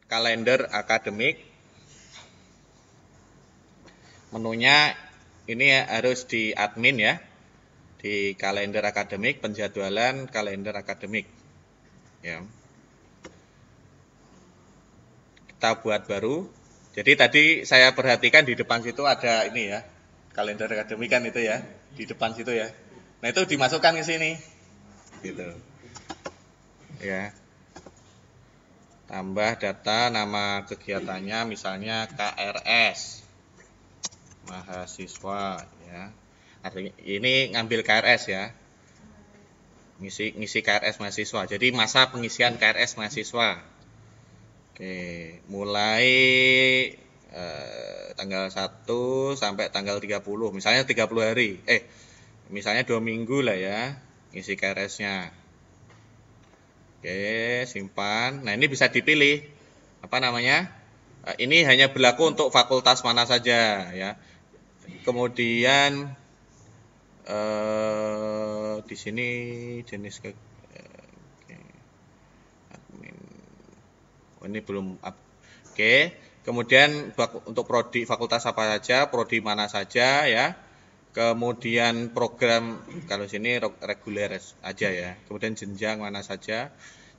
kalender akademik. Menunya ini harus di admin ya. Di kalender akademik, penjadwalan kalender akademik. Ya. Kita buat baru. Jadi tadi saya perhatikan di depan situ ada ini ya. Kalender akademik kan itu ya. Di depan situ ya. Nah, itu dimasukkan ke sini. Gitu. Ya. Tambah data nama kegiatannya misalnya KRS mahasiswa ya. Artinya ini ngambil KRS ya. Ngisi KRS mahasiswa. Jadi masa pengisian KRS mahasiswa. Oke, mulai tanggal 1 sampai tanggal 30. Misalnya 30 hari. Misalnya 2 minggu lah ya ngisi KRS-nya. Oke, simpan. Nah, ini bisa dipilih. Apa namanya? Ini hanya berlaku untuk fakultas mana saja ya. Kemudian di sini jenis admin. Ini belum Oke. Kemudian untuk prodi fakultas apa saja, prodi mana saja ya. Kemudian program kalau sini reguler aja ya. Kemudian jenjang mana saja.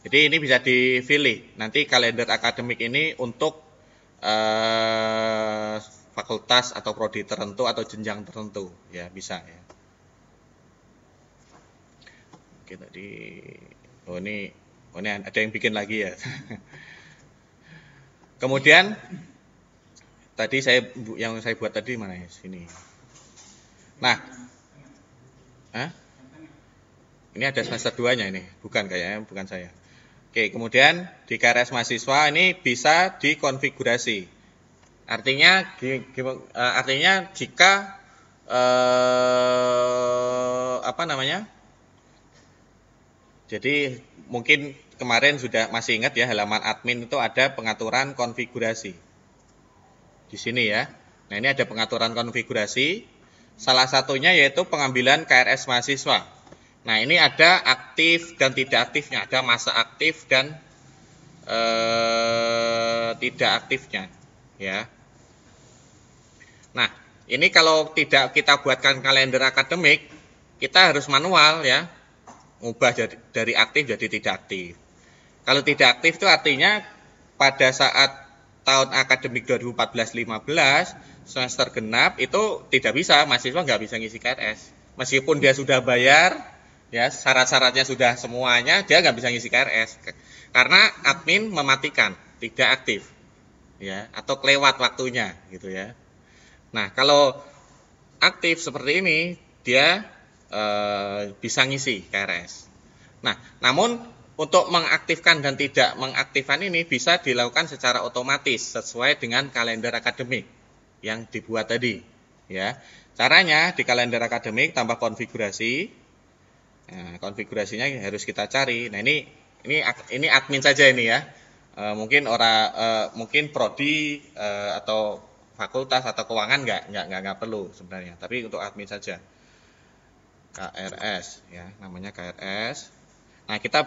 Jadi ini bisa dipilih. Nanti kalender akademik ini untuk fakultas atau prodi tertentu atau jenjang tertentu ya, bisa ya. Oke, tadi ini ada yang bikin lagi ya. Kemudian tadi yang saya buat tadi mana ya, sini. Nah, ini ada semester 2-nya ini, bukan kayaknya, bukan saya. Oke, kemudian di KRS mahasiswa ini bisa dikonfigurasi. Artinya jika apa namanya? Jadi mungkin kemarin sudah masih ingat ya, halaman admin itu ada pengaturan konfigurasi. Di sini ya. Nah, ini ada pengaturan konfigurasi. Salah satunya yaitu pengambilan KRS mahasiswa. Nah, ini ada aktif dan tidak aktifnya, ada masa aktif dan tidak aktifnya, ya. Nah, ini kalau tidak kita buatkan kalender akademik, kita harus manual ya, ubah dari aktif jadi tidak aktif. Kalau tidak aktif itu artinya pada saat tahun akademik 2014-15 semester genap itu tidak bisa, mahasiswa nggak bisa ngisi KRS. Meskipun dia sudah bayar, ya syarat-syaratnya sudah semuanya, dia nggak bisa ngisi KRS karena admin mematikan, tidak aktif, ya atau kelewat waktunya, gitu ya. Nah, kalau aktif seperti ini, dia bisa ngisi KRS. Nah, namun untuk mengaktifkan dan tidak mengaktifkan ini bisa dilakukan secara otomatis sesuai dengan kalender akademik yang dibuat tadi, ya. Caranya di kalender akademik tambah konfigurasi. Nah, konfigurasinya harus kita cari. Nah, ini admin saja ini ya. Mungkin mungkin prodi atau fakultas atau keuangan nggak perlu sebenarnya, tapi untuk admin saja. KRS ya, namanya KRS. Nah, kita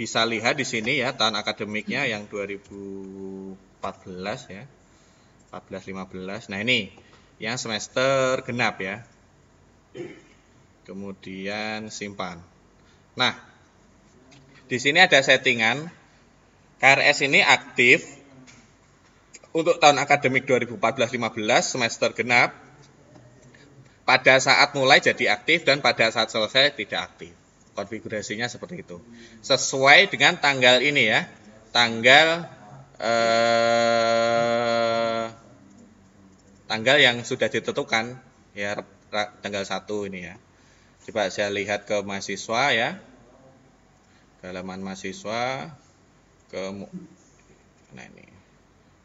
bisa lihat di sini ya tahun akademiknya yang 2014 ya. 14-15. Nah, ini yang semester genap ya. Kemudian simpan. Nah, di sini ada settingan KRS ini aktif untuk tahun akademik 2014-15 semester genap pada saat mulai jadi aktif dan pada saat selesai tidak aktif. Konfigurasinya seperti itu. Sesuai dengan tanggal ini ya. Tanggal yang sudah ditentukan ya, tanggal 1 ini ya. Coba saya lihat ke mahasiswa ya. Ke halaman mahasiswa. Nah ini.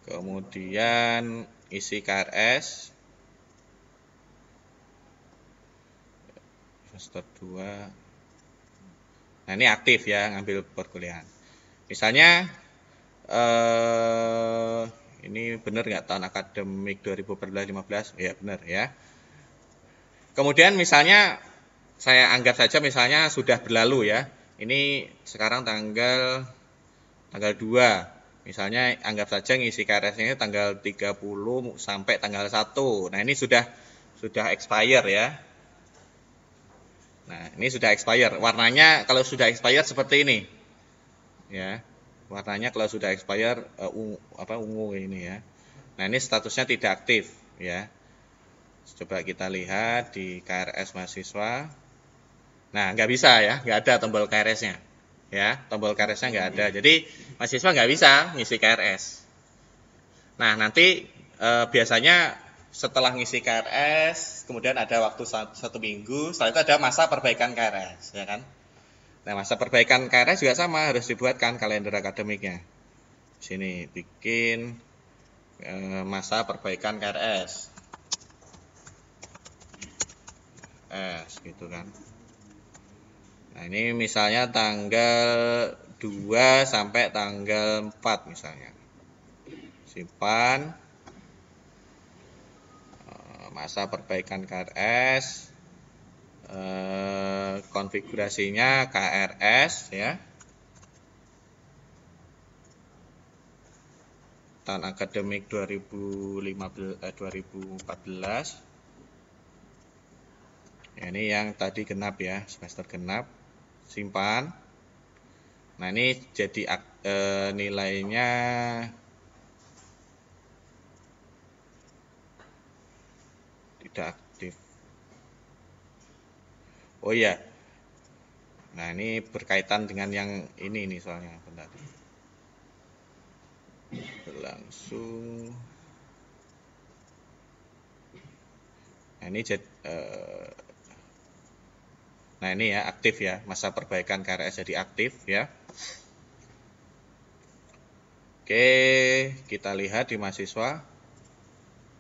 Kemudian isi KRS. Semester 2. Nah, ini aktif ya, ngambil perkuliahan. Misalnya ini benar nggak tahun akademik 2014-15? Ya benar ya. Kemudian misalnya saya anggap saja misalnya sudah berlalu ya. Ini sekarang tanggal 2. Misalnya anggap saja ngisi KRS-nya tanggal 30 sampai tanggal 1. Nah, ini sudah expire ya. Nah, ini sudah expire. Warnanya kalau sudah expire seperti ini. Ya. Warnanya kalau sudah expire ungu ini ya. Nah, ini statusnya tidak aktif ya. Coba kita lihat di KRS mahasiswa. Nah, nggak bisa ya, nggak ada tombol KRS-nya. Ya, tombol KRS-nya nggak ada. Jadi, mahasiswa nggak bisa ngisi KRS. Nah, nanti biasanya setelah ngisi KRS, kemudian ada waktu 1 minggu, setelah itu ada masa perbaikan KRS, ya kan? Nah, masa perbaikan KRS juga sama, harus dibuatkan kalender akademiknya. Sini bikin masa perbaikan KRS. Gitu kan. Nah, ini misalnya tanggal 2 sampai tanggal 4 misalnya. Simpan. Masa perbaikan KRS. Konfigurasinya KRS ya. Tahun akademik 2014. Ya, ini yang tadi genap ya, semester genap. Simpan. Nah, ini jadi nilainya tidak aktif. Oh iya. Nah, ini berkaitan dengan yang ini nih soalnya. Bentar. Berlangsung. Nah, ini nah, ini ya aktif ya, masa perbaikan KRS jadi aktif ya. Oke, kita lihat di mahasiswa.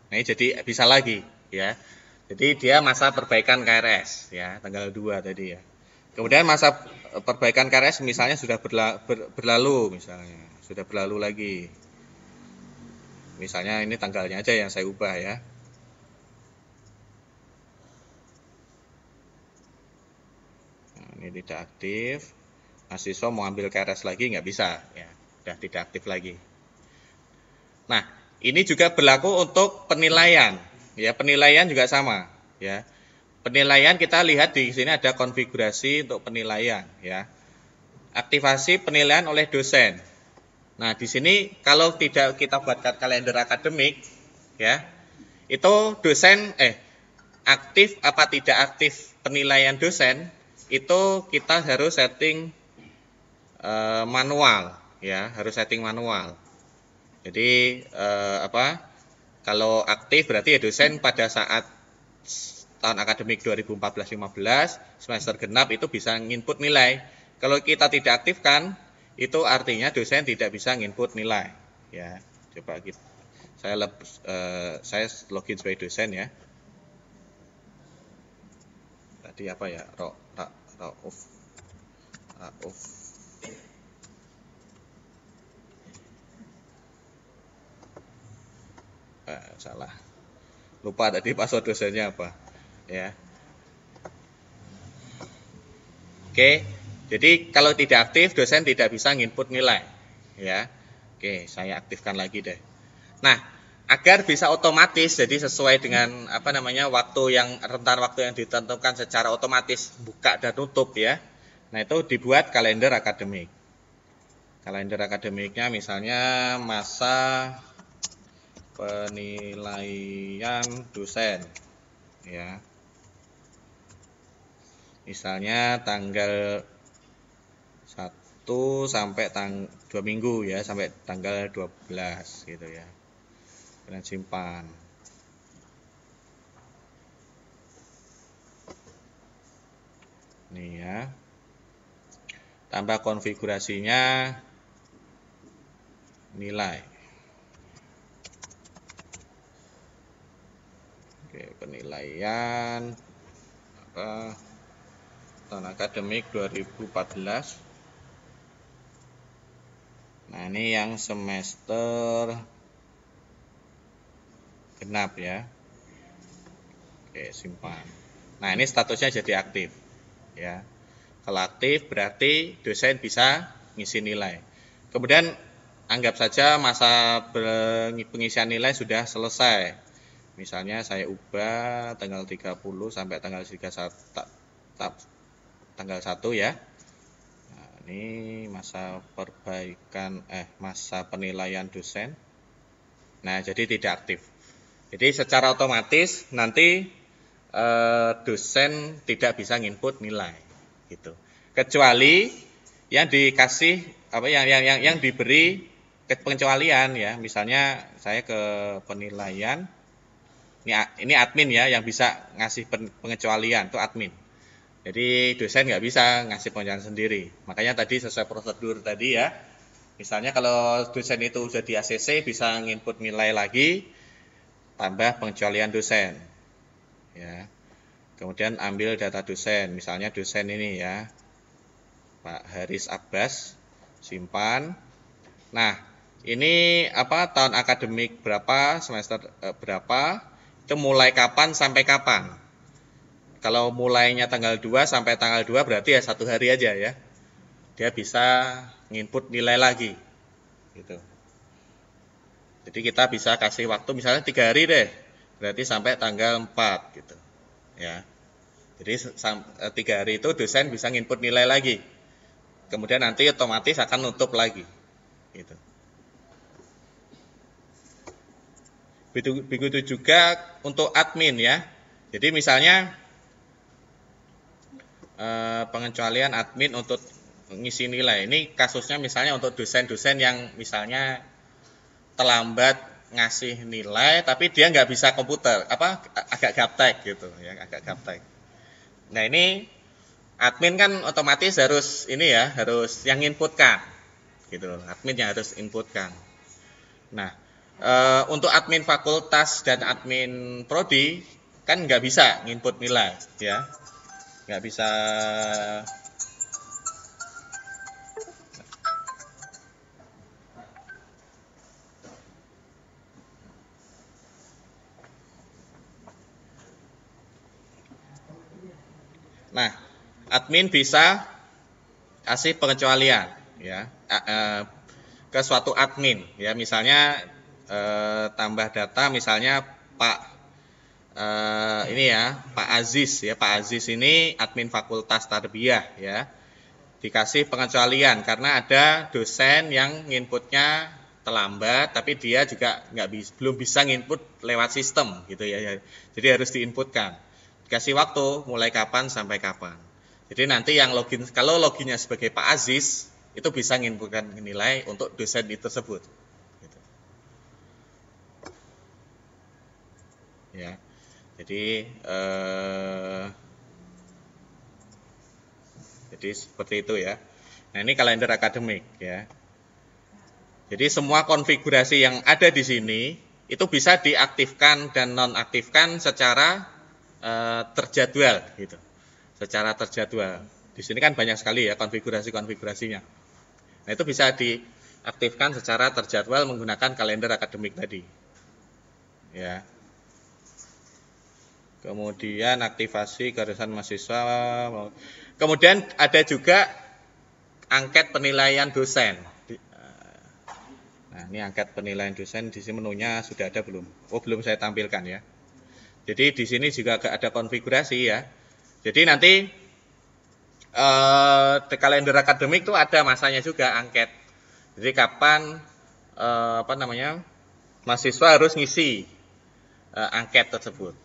Nah, ini jadi bisa lagi ya. Jadi dia masa perbaikan KRS ya, tanggal 2 tadi ya. Kemudian masa perbaikan KRS misalnya sudah berlalu misalnya, sudah berlalu lagi. Misalnya ini tanggalnya aja yang saya ubah ya. Nah, ini tidak aktif. Mahasiswa mau ambil KRS lagi nggak bisa ya, sudah tidak aktif lagi. Nah, ini juga berlaku untuk penilaian. Ya, penilaian juga sama, ya. Penilaian kita lihat di sini ada konfigurasi untuk penilaian, ya. Aktivasi penilaian oleh dosen. Nah, di sini kalau tidak kita buatkan kalender akademik, ya, itu dosen aktif apa tidak aktif penilaian dosen itu kita harus setting manual, ya, harus setting manual. Jadi kalau aktif berarti ya dosen pada saat tahun akademik 2014-15 semester genap itu bisa nginput nilai. Kalau kita tidak aktifkan itu artinya dosen tidak bisa nginput nilai. Ya, coba kita saya login sebagai dosen ya. Tadi apa ya? Rauf. Salah. Lupa tadi password dosennya apa. Ya. Oke. Jadi kalau tidak aktif dosen tidak bisa nginput nilai. Ya. Oke, saya aktifkan lagi deh. Nah, agar bisa otomatis jadi sesuai dengan waktu yang rentan waktu yang ditentukan secara otomatis buka dan tutup ya. Nah, itu dibuat kalender akademik. Kalender akademiknya misalnya masa penilaian dosen ya. Misalnya tanggal 1 sampai 2 minggu ya, sampai tanggal 12 gitu ya. Dan simpan. Nih ya. Tambah konfigurasinya nilai. Oke, penilaian tahun akademik 2014. Nah, ini yang semester genap ya. Oke, simpan. Nah, ini statusnya jadi aktif ya. Kalau aktif berarti dosen bisa ngisi nilai. Kemudian anggap saja masa pengisian nilai sudah selesai. Misalnya saya ubah tanggal 30 sampai tanggal 31, tanggal 1 ya. Nah, ini masa masa penilaian dosen. Nah, jadi tidak aktif. Jadi secara otomatis nanti dosen tidak bisa nginput nilai gitu. Kecuali yang dikasih yang diberi pengecualian ya. Misalnya saya ke penilaian, ini admin ya yang bisa ngasih pengecualian, itu admin. Jadi dosen nggak bisa ngasih pengecualian sendiri. Makanya tadi sesuai prosedur tadi ya. Misalnya kalau dosen itu sudah di ACC bisa nginput nilai lagi tambah pengecualian dosen. Ya. Kemudian ambil data dosen, misalnya dosen ini ya. Pak Haris Abbas, simpan. Nah, ini tahun akademik berapa, semester berapa, itu mulai kapan sampai kapan. Kalau mulainya tanggal 2 sampai tanggal 2 berarti ya 1 hari aja ya. Dia bisa nginput nilai lagi. Gitu. Jadi kita bisa kasih waktu misalnya 3 hari deh. Berarti sampai tanggal 4 gitu. Ya. Jadi 3 hari itu dosen bisa nginput nilai lagi. Kemudian nanti otomatis akan nutup lagi. Gitu. Begitu juga untuk admin ya. Jadi misalnya pengecualian admin untuk ngisi nilai. Ini kasusnya misalnya untuk dosen-dosen yang misalnya terlambat ngasih nilai tapi dia nggak bisa komputer, agak gaptek gitu ya, agak gaptek. Nah, ini admin kan otomatis harus harus yang inputkan gitu, admin yang harus inputkan. Nah, untuk admin fakultas dan admin prodi kan nggak bisa nginput nilai ya, nggak bisa. Nah, admin bisa kasih pengecualian ya ke suatu admin ya, misalnya tambah data misalnya Pak Pak Aziz ya, Pak Aziz ini admin fakultas tarbiyah ya, dikasih pengecualian karena ada dosen yang nginputnya terlambat tapi dia juga belum bisa nginput lewat sistem gitu ya, jadi harus diinputkan, dikasih waktu mulai kapan sampai kapan. Jadi nanti yang login, kalau loginnya sebagai Pak Aziz itu bisa nginputkan nilai untuk dosen itu tersebut gitu. Ya, jadi seperti itu ya. Nah, ini kalender akademik ya. Jadi semua konfigurasi yang ada di sini itu bisa diaktifkan dan nonaktifkan secara terjadwal gitu. Secara terjadwal. Di sini kan banyak sekali ya konfigurasinya. Nah, itu bisa diaktifkan secara terjadwal menggunakan kalender akademik tadi. Ya. Kemudian aktivasi garisan mahasiswa. Kemudian ada juga angket penilaian dosen. Nah, ini angket penilaian dosen, di sini menunya sudah ada belum? Oh, belum saya tampilkan ya. Jadi di sini juga ada konfigurasi ya. Jadi nanti di kalender akademik itu ada masanya juga angket. Jadi kapan mahasiswa harus ngisi angket tersebut.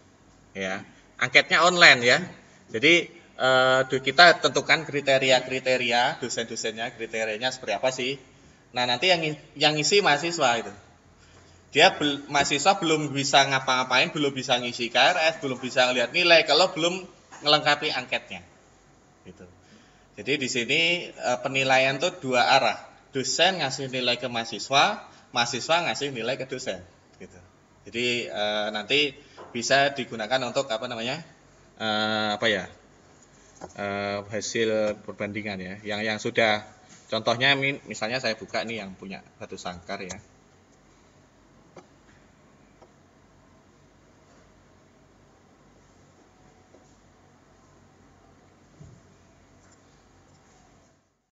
Ya, angketnya online ya. Jadi kita tentukan kriteria dosen-dosennya, kriterianya seperti apa sih? Nah, nanti yang ngisi mahasiswa itu. Mahasiswa belum bisa ngapa-ngapain, belum bisa ngisi KRS, belum bisa ngelihat nilai kalau belum melengkapi angketnya. Gitu. Jadi di sini penilaian tuh 2 arah. Dosen ngasih nilai ke mahasiswa, mahasiswa ngasih nilai ke dosen. Gitu. Jadi nanti bisa digunakan untuk hasil perbandingan ya. Yang sudah, contohnya misalnya saya buka nih yang punya Batu Sangkar ya.